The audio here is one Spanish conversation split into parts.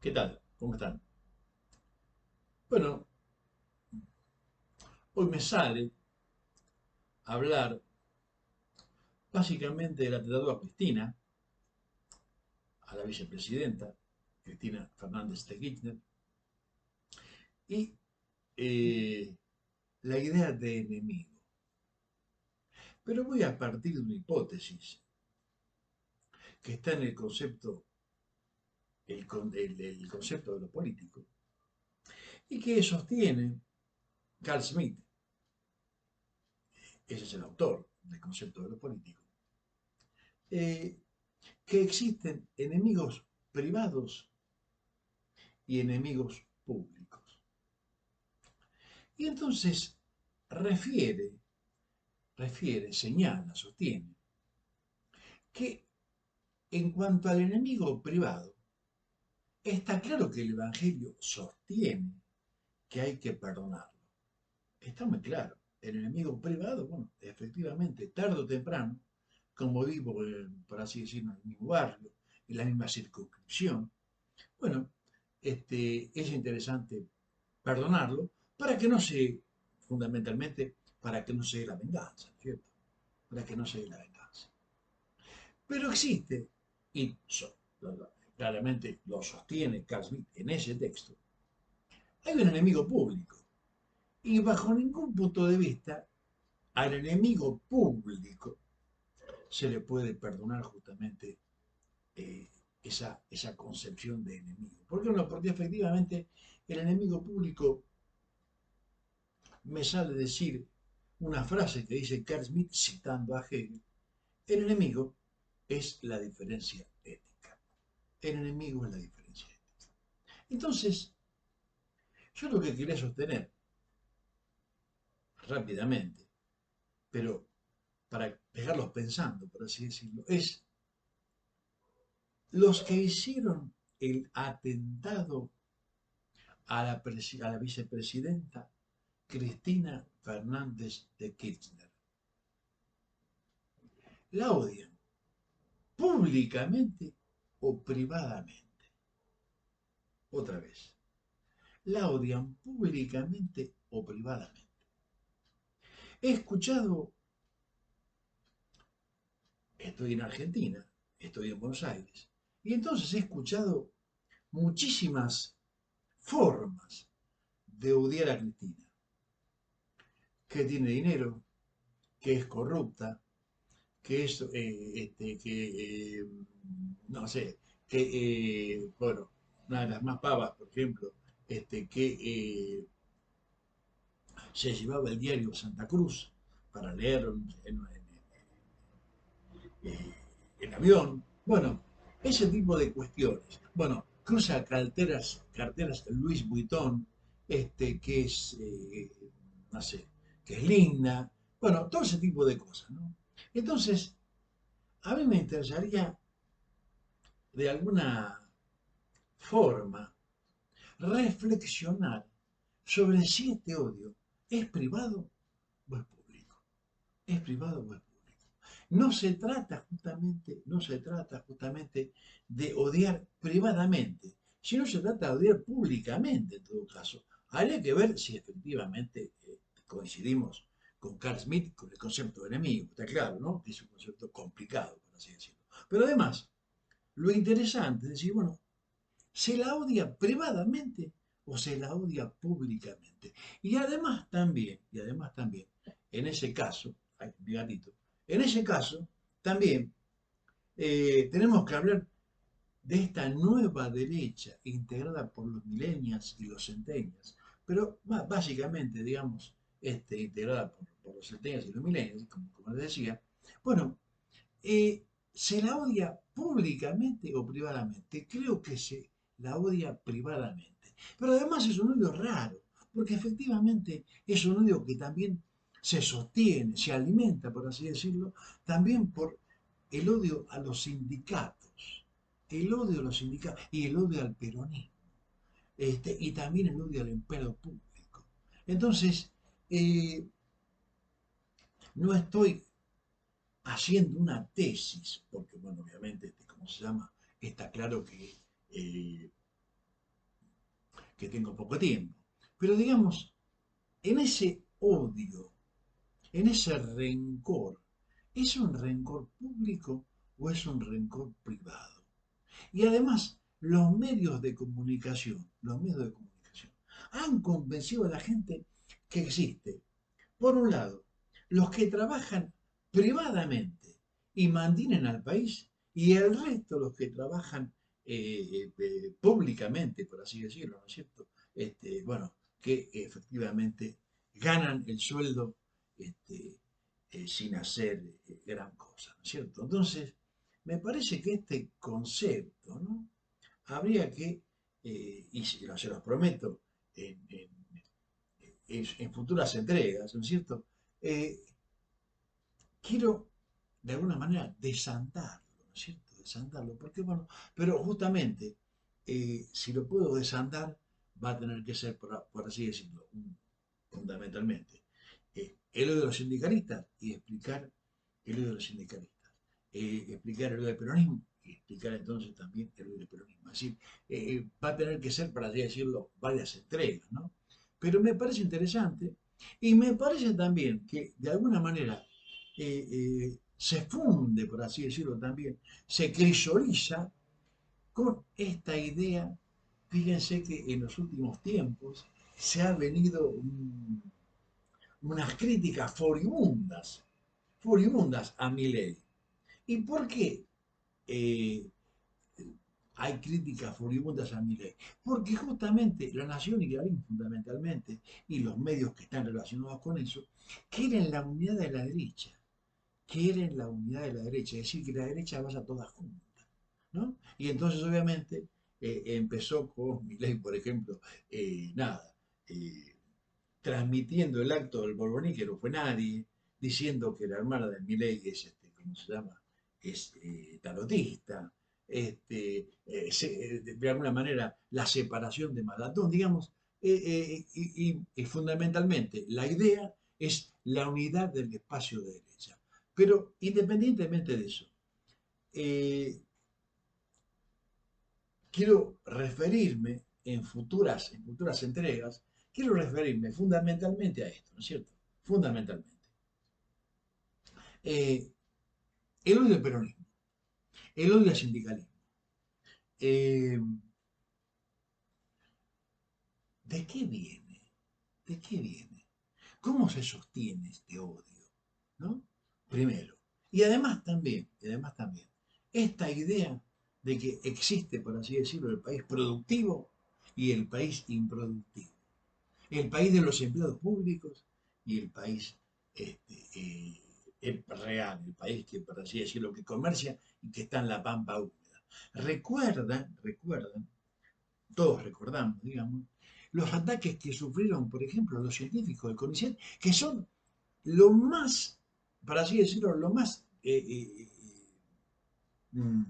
¿Qué tal? ¿Cómo están? Bueno, hoy me sale hablar básicamente del atentado a Cristina, a la vicepresidenta, Cristina Fernández de Kirchner, y la idea de enemigo. Pero voy a partir de una hipótesis que está en el concepto, el concepto de lo político, y que sostiene Carl Smith, ese es el autor del concepto de lo político, eh, que existen enemigos privados y enemigos públicos. Y entonces refiere, señala, sostiene que en cuanto al enemigo privado, está claro que el Evangelio sostiene que hay que perdonarlo. Está muy claro. El enemigo privado, bueno, efectivamente, tarde o temprano, como vivo, por así decirlo, en el mismo barrio, en la misma circunscripción, bueno, es interesante perdonarlo para que no se, fundamentalmente, para que no se dé la venganza, ¿cierto? Para que no se dé la venganza. Pero existe, y claramente lo sostiene Carl Smith en ese texto, hay un enemigo público. Y bajo ningún punto de vista al enemigo público se le puede perdonar justamente eh, esa concepción de enemigo. ¿Por qué no? Porque efectivamente el enemigo público me sale decir una frase que dice Carl Smith citando a Hegel: el enemigo es la diferencia ética. El enemigo es la diferencia ética. Entonces, yo lo que quería sostener rápidamente, pero para dejarlos pensando, por así decirlo, es los que hicieron el atentado a la vicepresidenta Cristina Fernández de Kirchner. La odian públicamente o privadamente. Otra vez, la odian públicamente o privadamente. He escuchado, estoy en Argentina, estoy en Buenos Aires, y entonces he escuchado muchísimas formas de odiar a Cristina: que tiene dinero, que es corrupta, que es, no sé, que, bueno, una de las más pavas, por ejemplo, que se llevaba el diario Santa Cruz para leerlo en avión. Bueno, ese tipo de cuestiones. Bueno, cruza carteras Louis Vuitton, que es, no sé, que es linda. Bueno, todo ese tipo de cosas, ¿no? Entonces, a mí me interesaría de alguna forma reflexionar sobre si este odio es privado o es público. ¿Es privado o es público? No se trata justamente de odiar privadamente, sino se trata de odiar públicamente en todo caso. Habría que ver si efectivamente coincidimos con Carl Smith con el concepto de enemigo. Está claro, ¿no? Que es un concepto complicado, por así decirlo. Pero además, lo interesante es decir, bueno, ¿se la odia privadamente o se la odia públicamente? Y además también, en ese caso, ay, mi gatito, en ese caso, también tenemos que hablar de esta nueva derecha integrada por los millennials y los centennials, pero básicamente, digamos, integrada por los centennials y los millennials, como les decía. Bueno, ¿se la odia públicamente o privadamente? Creo que se la odia privadamente. Pero además es un odio raro, porque efectivamente es un odio que también se sostiene, se alimenta, por así decirlo, también por el odio a los sindicatos, el odio a los sindicatos y el odio al peronismo, y también el odio al empleo público. Entonces, no estoy haciendo una tesis, porque bueno, obviamente, ¿cómo se llama? Está claro que que tengo poco tiempo. Pero digamos, en ese odio, en ese rencor, ¿es un rencor público o es un rencor privado? Y además, los medios de comunicación, han convencido a la gente que existe, por un lado, los que trabajan privadamente y mantienen al país, y el resto, los que trabajan públicamente, por así decirlo, ¿no es cierto? Bueno, que efectivamente ganan el sueldo este, sin hacer gran cosa, ¿no es cierto? Entonces, me parece que este concepto, ¿no? Habría que, y se los prometo, en futuras entregas, ¿no es cierto? Eh, quiero de alguna manera desandarlo, ¿no es cierto? Desandarlo, porque bueno, pero justamente si lo puedo desandar, va a tener que ser, por así decirlo, fundamentalmente, el odio de los sindicalistas y explicar el odio de los sindicalistas, explicar el odio del peronismo y explicar entonces también el odio del peronismo. Es decir, va a tener que ser, para así decirlo, varias entregas, ¿no? Pero me parece interesante y me parece también que de alguna manera se funde, por así decirlo también, se crisoliza con esta idea. Fíjense que en los últimos tiempos se ha venido unas críticas furibundas a Milei. ¿Y por qué eh, hay críticas furibundas a Milei? Porque justamente La Nación y Clarín fundamentalmente, y los medios que están relacionados con eso, quieren la unidad de la derecha, quieren la unidad de la derecha, es decir, que la derecha vaya toda junta, ¿no? Y entonces obviamente empezó con Milei, por ejemplo, nada, eh, transmitiendo el acto del Borbón, que no fue nadie, diciendo que la hermana de Milei es, ¿cómo se llama? Es tarotista, de alguna manera la separación de Malatón, digamos, y fundamentalmente la idea es la unidad del espacio de derecha. Pero independientemente de eso, eh, quiero referirme en futuras entregas, quiero referirme fundamentalmente a esto, ¿no es cierto? Fundamentalmente. Eh, el odio al peronismo, el odio al sindicalismo. Eh, ¿De qué viene? ¿De qué viene? ¿Cómo se sostiene este odio? ¿No? Primero. Y además también, esta idea de que existe, por así decirlo, el país productivo y el país improductivo. El país de los empleados públicos y el país real, el país que, por así decirlo, que comercia y que está en la pampa húmeda. Recuerdan, todos recordamos, digamos, los ataques que sufrieron, por ejemplo, los científicos del CONICET, que son lo más, para así decirlo, mm,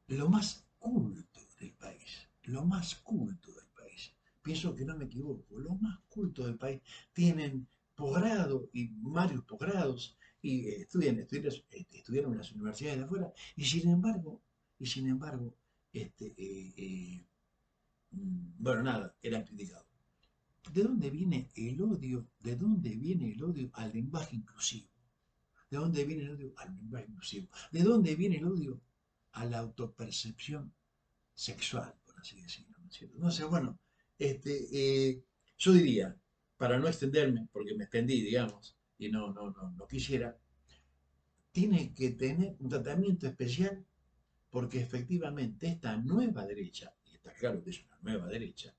lo más culto del país, lo más culto del país. Pienso que no me equivoco, lo más culto del país. Tienen posgrado y varios posgrados y estudiaron en las universidades de afuera y sin embargo, este, bueno, nada, eran criticados. ¿De dónde viene el odio? ¿De dónde viene el odio al lenguaje inclusivo? ¿De dónde viene el odio al lenguaje inclusivo? ¿De dónde viene el odio a la autopercepción sexual, por así decirlo? ¿No es cierto? Entonces, bueno, yo diría, para no extenderme, porque me extendí, digamos, y no quisiera, tiene que tener un tratamiento especial porque efectivamente esta nueva derecha, y está claro que es una nueva derecha,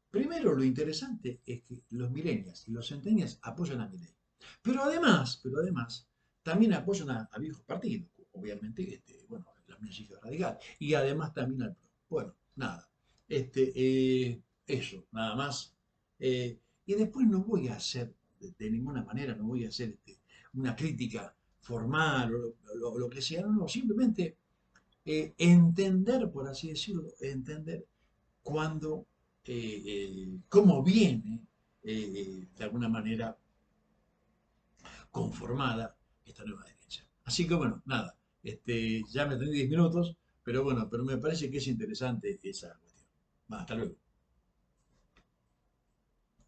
primero lo interesante es que los millennials y los centennials apoyan a Milei. Pero además, también apoyan a viejos partidos, obviamente, bueno, la música radical, y además también al PRO. Bueno, nada, eso, nada más. Y después no voy a hacer, de ninguna manera, no voy a hacer una crítica formal o lo que sea, no, simplemente entender, por así decirlo, entender cuando, cómo viene, de alguna manera, conformada esta nueva derecha. Así que bueno, nada, ya me tendí 10 minutos, Pero bueno, pero me parece que es interesante esa cuestión. Va, hasta luego.